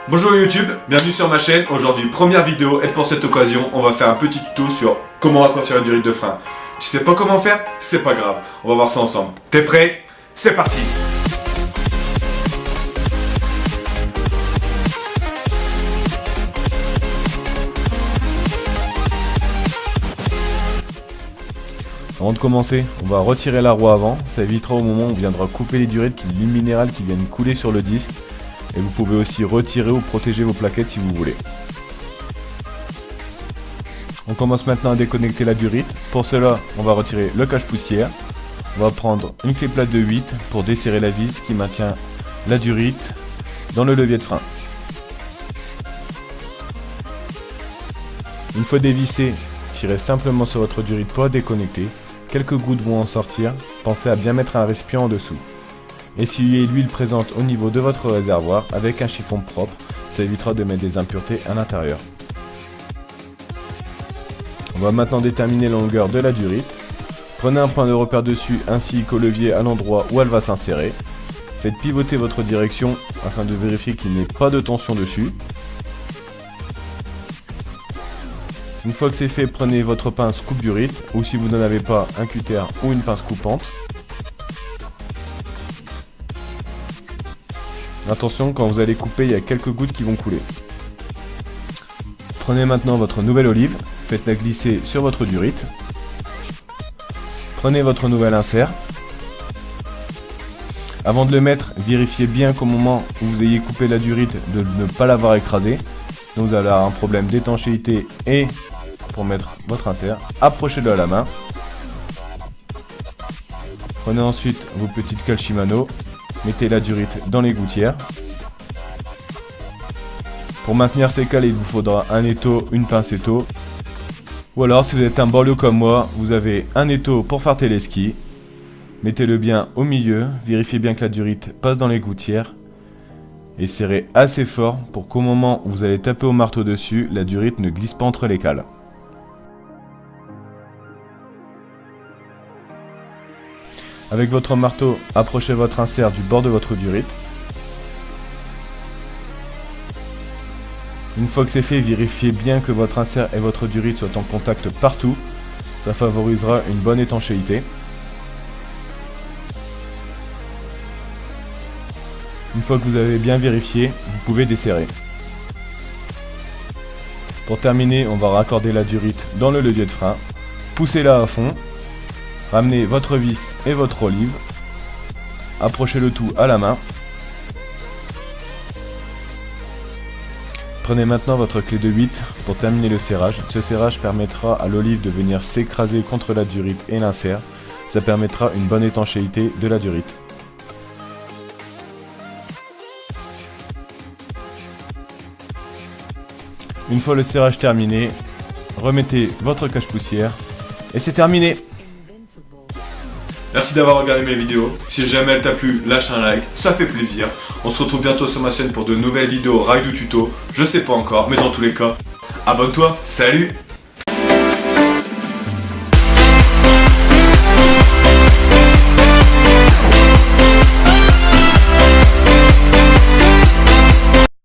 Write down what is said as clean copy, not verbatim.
Bonjour YouTube, bienvenue sur ma chaîne. Aujourd'hui, première vidéo et pour cette occasion, on va faire un petit tuto sur comment raccourcir la durite de frein. Tu sais pas comment faire? C'est pas grave, on va voir ça ensemble. T'es prêt? C'est parti! Avant de commencer, on va retirer la roue avant, ça évitera au moment où on viendra couper les durites qu'il y ait l'huile minérale qui vienne couler sur le disque. Et vous pouvez aussi retirer ou protéger vos plaquettes si vous voulez. On commence maintenant à déconnecter la durite. Pour cela, on va retirer le cache-poussière. On va prendre une clé plate de 8 pour desserrer la vis qui maintient la durite dans le levier de frein. Une fois dévissé, tirez simplement sur votre durite pour la déconnecter. Quelques gouttes vont en sortir. Pensez à bien mettre un récipient en dessous. Essuyez l'huile présente au niveau de votre réservoir avec un chiffon propre, ça évitera de mettre des impuretés à l'intérieur. On va maintenant déterminer la longueur de la durite. Prenez un point de repère dessus ainsi qu'au levier à l'endroit où elle va s'insérer. Faites pivoter votre direction afin de vérifier qu'il n'y ait pas de tension dessus. Une fois que c'est fait, prenez votre pince coupe-durite ou si vous n'en avez pas, un cutter ou une pince coupante. Attention, quand vous allez couper, il y a quelques gouttes qui vont couler. Prenez maintenant votre nouvelle olive, faites-la glisser sur votre durite. Prenez votre nouvel insert. Avant de le mettre, vérifiez bien qu'au moment où vous ayez coupé la durite, de ne pas l'avoir écrasé. Donc vous allez avoir un problème d'étanchéité et pour mettre votre insert, approchez-le à la main. Prenez ensuite vos petites cales Shimano. Mettez la durite dans les gouttières. Pour maintenir ces cales, il vous faudra un étau, une pince étau. Ou alors, si vous êtes un borloo comme moi, vous avez un étau pour faire les skis. Mettez-le bien au milieu, vérifiez bien que la durite passe dans les gouttières. Et serrez assez fort pour qu'au moment où vous allez taper au marteau dessus, la durite ne glisse pas entre les cales. Avec votre marteau, approchez votre insert du bord de votre durite. Une fois que c'est fait, vérifiez bien que votre insert et votre durite soient en contact partout. Ça favorisera une bonne étanchéité. Une fois que vous avez bien vérifié, vous pouvez desserrer. Pour terminer, on va raccorder la durite dans le levier de frein. Poussez-la à fond. Ramenez votre vis et votre olive. Approchez le tout à la main. Prenez maintenant votre clé de 8 pour terminer le serrage. Ce serrage permettra à l'olive de venir s'écraser contre la durite et l'insert. Ça permettra une bonne étanchéité de la durite. Une fois le serrage terminé, remettez votre cache-poussière et c'est terminé. Merci d'avoir regardé mes vidéos. Si jamais elle t'a plu, lâche un like, ça fait plaisir. On se retrouve bientôt sur ma chaîne pour de nouvelles vidéos ride ou tuto. Je sais pas encore, mais dans tous les cas, abonne-toi, salut!